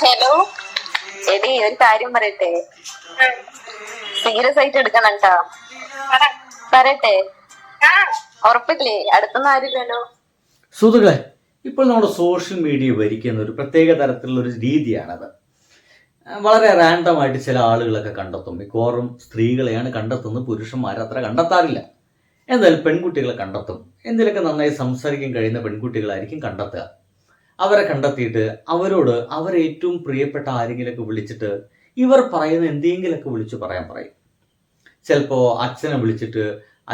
Hello. എടി ഒരു കാര്യം പറയട്ടെ, സീരിയസ് ആയിട്ട് എടുക്കണം കേട്ടോ. പറയട്ടെ, ഉറപ്പില്ലേ? അടുത്തൊന്നും ആരില്ലല്ലോ. സുഹൃത്തുക്കളെ, ഇപ്പോൾ നമ്മുടെ സോഷ്യൽ മീഡിയ ഭരിക്കുന്ന ഒരു പ്രത്യേക തരത്തിലുള്ള ഒരു രീതിയാണത്. വളരെ റാൻഡമായിട്ട് ചില ആളുകളൊക്കെ കണ്ടെത്തും. മിക്കവാറും സ്ത്രീകളെയാണ് കണ്ടെത്തുന്നത്, പുരുഷന്മാരെ അത്ര കണ്ടെത്താറില്ല. എന്തായാലും പെൺകുട്ടികളെ കണ്ടെത്തും. എന്തിലൊക്കെ നന്നായി സംസാരിക്കാൻ കഴിയുന്ന പെൺകുട്ടികളായിരിക്കും കണ്ടെത്തുക. അവരെ കണ്ടെത്തിയിട്ട് അവരോട് അവരെ ഏറ്റവും പ്രിയപ്പെട്ട ആരെങ്കിലൊക്കെ വിളിച്ചിട്ട് ഇവർ പറയുന്ന എന്തെങ്കിലുമൊക്കെ വിളിച്ചു പറയാൻ പറയും. ചിലപ്പോൾ അച്ഛനെ വിളിച്ചിട്ട്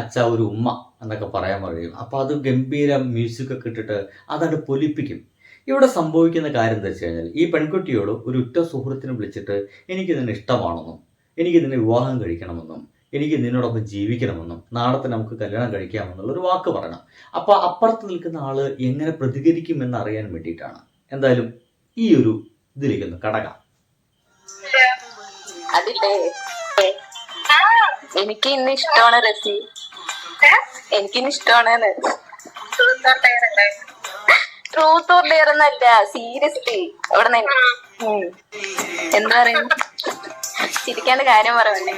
അച്ഛ ഒരു ഉമ്മ എന്നൊക്കെ പറയാൻ പറയും. അപ്പോൾ അത് ഗംഭീര മ്യൂസിക്കൊക്കെ ഇട്ടിട്ട് അതങ്ങ് പൊലിപ്പിക്കും. ഇവിടെ സംഭവിക്കുന്ന കാര്യം എന്താ വെച്ച് കഴിഞ്ഞാൽ, ഈ പെൺകുട്ടിയോട് ഒരു ഉറ്റ സുഹൃത്തിനെ വിളിച്ചിട്ട് എനിക്ക് നിന്നെ ഇഷ്ടമാണെന്നും എനിക്ക് നിന്നെ വിവാഹം കഴിക്കണമെന്നും എനിക്ക് നിന്നോടൊപ്പം ജീവിക്കണമെന്നും നാളെ തന്നെ നമുക്ക് കല്യാണം കഴിക്കാമെന്നുള്ളൊരു വാക്ക് പറയണം. അപ്പോൾ അപ്പുറത്ത് നിൽക്കുന്ന ആള് എങ്ങനെ പ്രതികരിക്കുമെന്ന് അറിയാൻ വേണ്ടിയിട്ടാണ്. എന്തായാലും ഈ ഒരു ഇതിലേക്കൊന്ന് കടക്കാം. അതില്ലേ, എനിക്ക് ഇന്ന് ഇഷ്ടമാണ് റസി, എനിക്കിന്ന് ഇഷ്ടമാണ്. ട്രൂത്ത് ഓർ ഡെയർ എന്നല്ല, സീരിയസ്ലി. അവിടെ എന്താ പറയുക, ചിരിക്കാണ്ട് കാര്യം പറയണ്ടേ?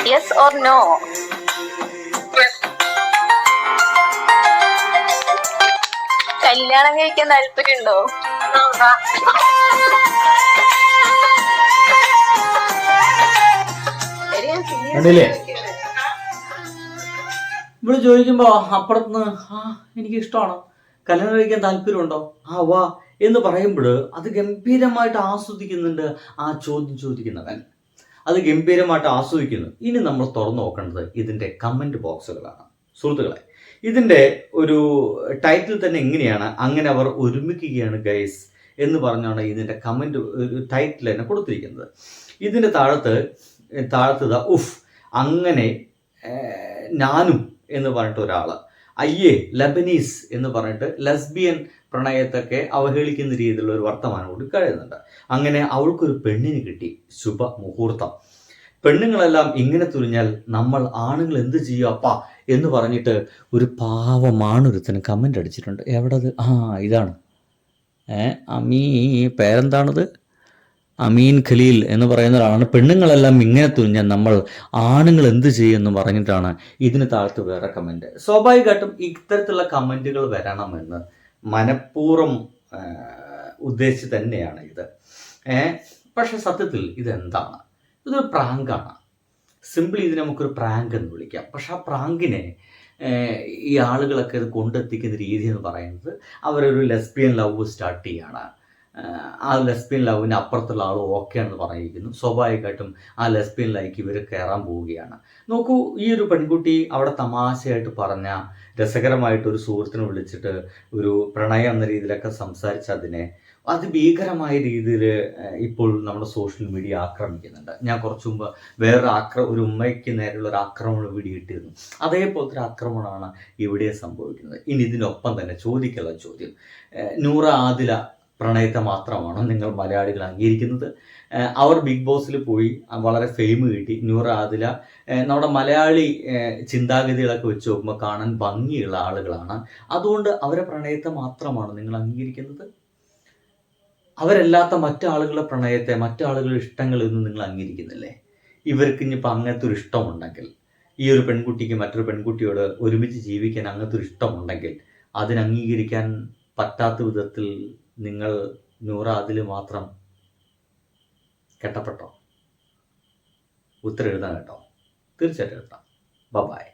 Yes or no? കല്യാണം കഴിക്കാൻ താല്പര്യമുണ്ടോ? ഇവിടെ ചോദിക്കുമ്പോൾ അപ്പുറത്തുനിന്ന് എനിക്ക് ഇഷ്ടമാണ്, കല്യാണം കഴിക്കാൻ താല്പര്യമുണ്ടോ, വാ എന്ന് പറയുമ്പോൾ അത് ഗംഭീരമായിട്ട് ആസ്വദിക്കുന്നുണ്ട് ആ ചോദ്യം ചോദിക്കുന്നവൻ. അത് ഗംഭീരമായിട്ട് ആസ്വദിക്കുന്നു. ഇനി നമ്മൾ തുറന്നു നോക്കേണ്ടത് ഇതിൻ്റെ കമൻറ്റ് ബോക്സുകളാണ്. സുഹൃത്തുക്കളെ, ഇതിൻ്റെ ഒരു ടൈറ്റിൽ തന്നെ എങ്ങനെയാണ്, അങ്ങനെ അവർ ഒരുമിക്കുകയാണ് ഗൈസ് എന്ന് പറഞ്ഞാണ് ഇതിൻ്റെ കമൻറ്റ് ടൈറ്റിൽ തന്നെ കൊടുത്തിരിക്കുന്നത്. ഇതിൻ്റെ താഴത്ത് ഉഫ് അങ്ങനെ ഞാനും എന്ന് പറഞ്ഞിട്ട് ഒരാൾ, അയ്യേ ലബനീസ് എന്ന് പറഞ്ഞിട്ട് ലെസ്ബിയൻ പ്രണയത്തൊക്കെ അവഹേളിക്കുന്ന രീതിയിലുള്ള ഒരു വർത്തമാനം കൂടി കഴിയുന്നുണ്ട്. അങ്ങനെ അവൾക്കൊരു പെണ്ണിന് കിട്ടി, ശുഭ മുഹൂർത്തം. പെണ്ണുങ്ങളെല്ലാം ഇങ്ങനെ തുനിഞ്ഞാൽ നമ്മൾ ആണുങ്ങൾ എന്ത് ചെയ്യും അപ്പാ എന്ന് പറഞ്ഞിട്ട് ഒരു പാവമാണൊരുത്തന് കമൻ്റ് അടിച്ചിട്ടുണ്ട്. എവിടത്? ഇതാണ്. അമീ പേരെന്താണത്? അമീൻ ഖലീൽ എന്ന് പറയുന്ന ഒരാളാണ്. പെണ്ണുങ്ങളെല്ലാം ഇങ്ങനെ തുനിഞ്ഞാൽ നമ്മൾ ആണുങ്ങൾ എന്ത് ചെയ്യുമെന്ന് പറഞ്ഞിട്ടാണ് ഇതിന് താഴത്ത് വേറെ കമൻറ്റ്. സ്വാഭാവികമായിട്ടും ഇത്തരത്തിലുള്ള കമൻറ്റുകൾ വരണമെന്ന് മനഃപൂർവ്വം ഉദ്ദേശിച്ച് തന്നെയാണ് ഇത്. പക്ഷെ സത്യത്തിൽ ഇതെന്താണ്? ഇതൊരു പ്രാങ്കാണ്. സിമ്പിളി ഇതിനെ നമുക്കൊരു പ്രാങ്ക് എന്ന് വിളിക്കാം. പക്ഷെ ആ പ്രാങ്കിനെ ഈ ആളുകളൊക്കെ ഇത് കൊണ്ടെത്തിക്കുന്ന രീതി എന്ന് പറയുന്നത്, അവരൊരു ലെസ്ബിയൻ ലവ് സ്റ്റാർട്ട് ചെയ്യുകയാണ്. ആ ലെസ്ബിയൻ ലവിന് അപ്പുറത്തുള്ള ആൾ ഓക്കെ ആണെന്ന് പറഞ്ഞിരിക്കുന്നു. സ്വാഭാവികമായിട്ടും ആ ലെസ്ബിയൻ ലൈക്ക് ഇവർ കയറാൻ പോവുകയാണ്. നോക്കൂ, ഈ ഒരു പെൺകുട്ടി അവിടെ തമാശയായിട്ട് പറഞ്ഞ രസകരമായിട്ടൊരു സുഹൃത്തിനെ വിളിച്ചിട്ട് ഒരു പ്രണയം എന്ന രീതിയിലൊക്കെ സംസാരിച്ചതിനെ അതിഭീകരമായ രീതിയിൽ ഇപ്പോൾ നമ്മുടെ സോഷ്യൽ മീഡിയ ആക്രമിക്കുന്നുണ്ട്. ഞാൻ കുറച്ചു മുമ്പ് ഒരു ഉമ്മയ്ക്ക് നേരെയുള്ള ഒരു ആക്രമണം വീഡിയോ ഇട്ടിരുന്നു. അതേപോലത്തെ ഒരു ആക്രമണമാണ് ഇവിടെ സംഭവിക്കുന്നത്. ഇനി ഇതിനൊപ്പം തന്നെ ചോദിക്കുള്ള ചോദ്യം, നൂറ ആദില പ്രണയത്തെ മാത്രമാണോ നിങ്ങൾ മലയാളികൾ അംഗീകരിക്കുന്നത്? അവർ ബിഗ് ബോസിൽ പോയി വളരെ ഫെയിം കിട്ടി. നൂറ ആദില നമ്മുടെ മലയാളി ചിന്താഗതികളൊക്കെ വെച്ച് നോക്കുമ്പോൾ കാണാൻ ഭംഗിയുള്ള ആളുകളാണ്. അതുകൊണ്ട് അവരെ പ്രണയത്തെ മാത്രമാണ് നിങ്ങൾ അംഗീകരിക്കുന്നത്? അവരല്ലാത്ത മറ്റാളുകളുടെ പ്രണയത്തെ, മറ്റാളുകളുടെ ഇഷ്ടങ്ങളൊന്നും നിങ്ങൾ അംഗീകരിക്കുന്നില്ലേ? ഇവർക്ക് ഇനിയിപ്പോൾ അങ്ങനത്തെ ഒരു ഇഷ്ടമുണ്ടെങ്കിൽ, ഈ ഒരു പെൺകുട്ടിക്ക് മറ്റൊരു പെൺകുട്ടിയോട് ഒരുമിച്ച് ജീവിക്കാൻ അങ്ങനത്തെ ഒരു ഇഷ്ടമുണ്ടെങ്കിൽ അതിന് അംഗീകരിക്കാൻ പറ്റാത്ത വിധത്തിൽ നിങ്ങൾ നൂറ അതിൽ മാത്രം കെട്ടപ്പെട്ടോ? ഉത്തരം എഴുതാൻ കേട്ടോ, തീർച്ചയായിട്ടും എഴുതാം. ബൈ.